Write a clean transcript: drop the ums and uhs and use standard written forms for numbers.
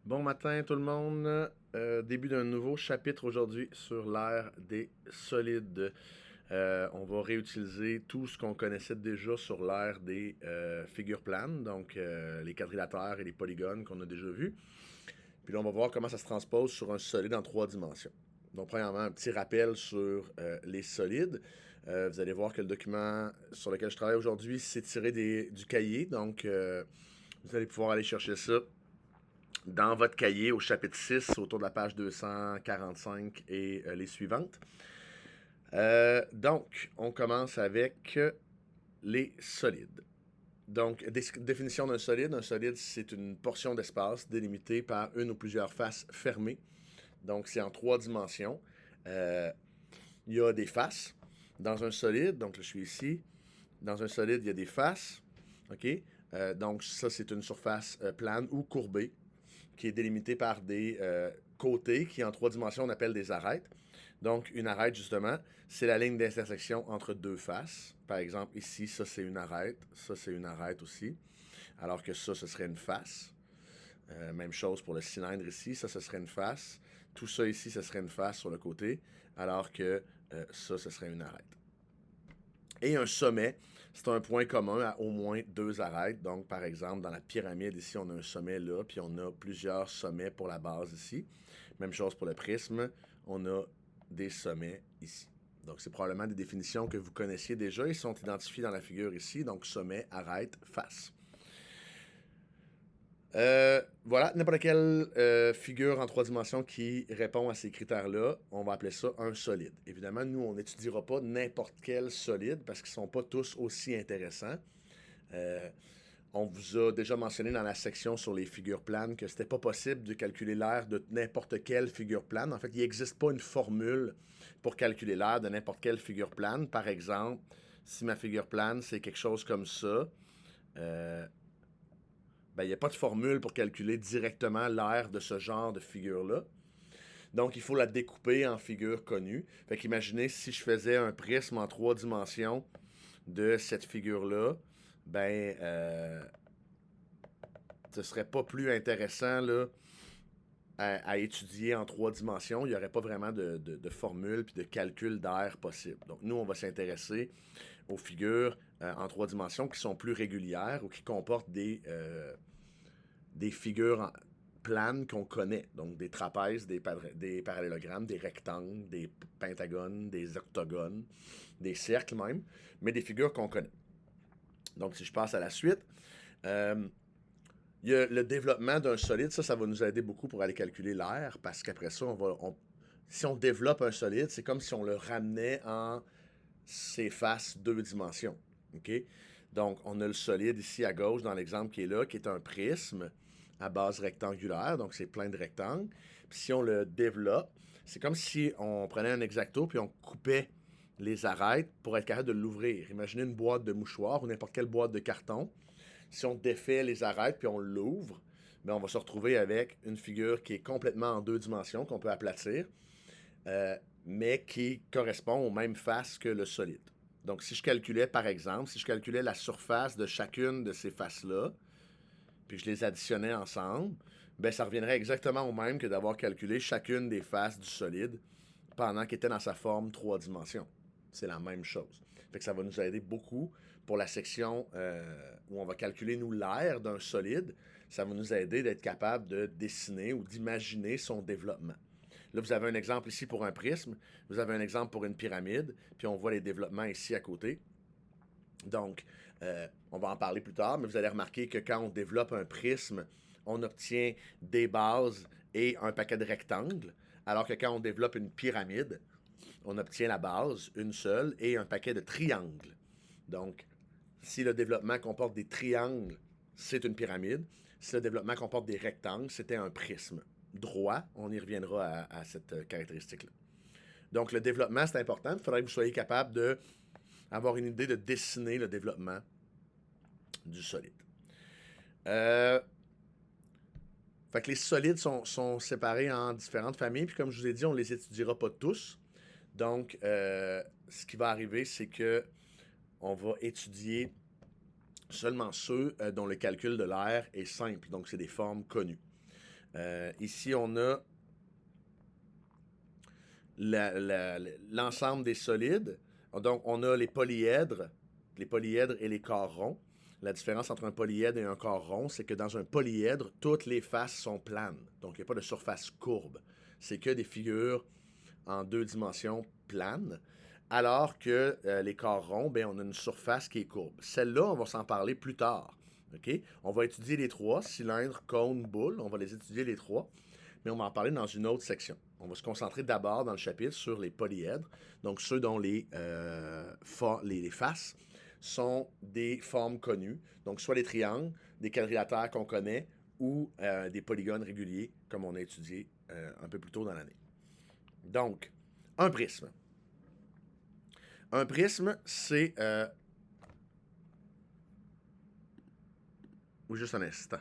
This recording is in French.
Bon matin tout le monde. Début d'un nouveau chapitre aujourd'hui sur l'ère des solides. On va réutiliser tout ce qu'on connaissait déjà sur l'ère des figures planes, donc les quadrilatères et les polygones qu'on a déjà vus. Puis là, on va voir comment ça se transpose sur un solide en trois dimensions. Donc, premièrement, un petit rappel sur les solides. Vous allez voir que le document sur lequel je travaille aujourd'hui, c'est tiré du cahier. Donc, vous allez pouvoir aller chercher ça dans votre cahier au chapitre 6, autour de la page 245 et les suivantes. Donc, on commence avec les solides. Donc, définition d'un solide. Un solide, c'est une portion d'espace délimitée par une ou plusieurs faces fermées. Donc, c'est en trois dimensions. Euh, il y a des faces dans un solide. Donc, là, je suis ici. Dans un solide, il y a des faces. OK? Donc, ça, c'est une surface plane ou courbée qui est délimitée par des côtés qui, en trois dimensions, on appelle des arêtes. Donc, une arête, justement, c'est la ligne d'intersection entre deux faces. Par exemple, ici, ça, c'est une arête. Ça, c'est une arête aussi. Alors que ça, ce serait une face. Même chose pour le cylindre ici. Ça, ce serait une face. Tout ça ici, ce serait une face sur le côté. Alors que ça, ce serait une arête. Et un sommet, c'est un point commun à au moins deux arêtes. Donc, par exemple, dans la pyramide, ici, on a un sommet là, puis on a plusieurs sommets pour la base ici. Même chose pour le prisme, on a des sommets ici. Donc, c'est probablement des définitions que vous connaissiez déjà. Ils sont identifiés dans la figure ici. Donc, sommet, arête, face. Voilà, n'importe quelle figure en trois dimensions qui répond à ces critères-là, on va appeler ça un solide. Évidemment, nous, on n'étudiera pas n'importe quel solide parce qu'ils ne sont pas tous aussi intéressants. Euh, on vous a déjà mentionné dans la section sur les figures planes que c'était pas possible de calculer l'aire de n'importe quelle figure plane. En fait, il n'existe pas une formule pour calculer l'aire de n'importe quelle figure plane. Par exemple, si ma figure plane, c'est quelque chose comme ça, euh, ben, il n'y a pas de formule pour calculer directement l'aire de ce genre de figure-là. Donc, il faut la découper en figures connues. Fait qu'imaginez si je faisais un prisme en trois dimensions de cette figure-là, ben, ce serait pas plus intéressant là, à étudier en trois dimensions. Il n'y aurait pas vraiment de formule puis de calcul d'air possible. Donc, nous, on va s'intéresser aux figures en trois dimensions qui sont plus régulières ou qui comportent des figures planes qu'on connaît. Donc, des trapèzes, des parallélogrammes, des rectangles, des pentagones, des octogones, des cercles même, mais des figures qu'on connaît. Donc, si je passe à la suite, euh, il y a le développement d'un solide, ça va nous aider beaucoup pour aller calculer l'air, parce qu'après ça, si on développe un solide, c'est comme si on le ramenait en ses faces deux dimensions. OK? Donc, on a le solide ici à gauche dans l'exemple qui est là, qui est un prisme à base rectangulaire, donc c'est plein de rectangles. Puis si on le développe, c'est comme si on prenait un exacto puis on coupait les arêtes pour être capable de l'ouvrir. Imaginez une boîte de mouchoirs ou n'importe quelle boîte de carton. Si on défait les arêtes puis on l'ouvre, ben on va se retrouver avec une figure qui est complètement en deux dimensions, qu'on peut aplatir, mais qui correspond aux mêmes faces que le solide. Donc, si je calculais, par exemple, si je calculais la surface de chacune de ces faces-là, puis je les additionnais ensemble, ben ça reviendrait exactement au même que d'avoir calculé chacune des faces du solide pendant qu'il était dans sa forme trois dimensions. C'est la même chose. Fait que ça va nous aider beaucoup pour la section où on va calculer, nous, l'aire d'un solide. Ça va nous aider d'être capable de dessiner ou d'imaginer son développement. Là, vous avez un exemple ici pour un prisme, vous avez un exemple pour une pyramide, puis on voit les développements ici à côté. Donc, on va en parler plus tard, mais vous allez remarquer que quand on développe un prisme, on obtient des bases et un paquet de rectangles, alors que quand on développe une pyramide, on obtient la base, une seule, et un paquet de triangles. Donc, si le développement comporte des triangles, c'est une pyramide. Si le développement comporte des rectangles, c'était un prisme. Droit, on y reviendra à cette caractéristique-là. Donc, le développement, c'est important. Il faudrait que vous soyez capable d'avoir une idée de dessiner le développement du solide. Euh, Fait que les solides sont séparés en différentes familles. Puis comme je vous ai dit, on ne les étudiera pas tous. Donc, ce qui va arriver, c'est que on va étudier seulement ceux dont le calcul de l'air est simple. Donc, c'est des formes connues. Ici, on a l'ensemble des solides. Donc, on a les polyèdres et les corps ronds. La différence entre un polyèdre et un corps rond, c'est que dans un polyèdre, toutes les faces sont planes. Donc, il n'y a pas de surface courbe. C'est que des figures en 2 dimensions planes. Alors que les corps ronds, ben, on a une surface qui est courbe. Celle-là, on va s'en parler plus tard. OK? On va étudier les 3, cylindre, cône, boule. On va les étudier les 3, mais on va en parler dans une autre section. On va se concentrer d'abord dans le chapitre sur les polyèdres, donc ceux dont les faces sont des formes connues, donc soit des triangles, des quadrilatères qu'on connaît, ou des polygones réguliers, comme on a étudié un peu plus tôt dans l'année. Donc, un prisme. Un prisme, c'est... ou juste un instant.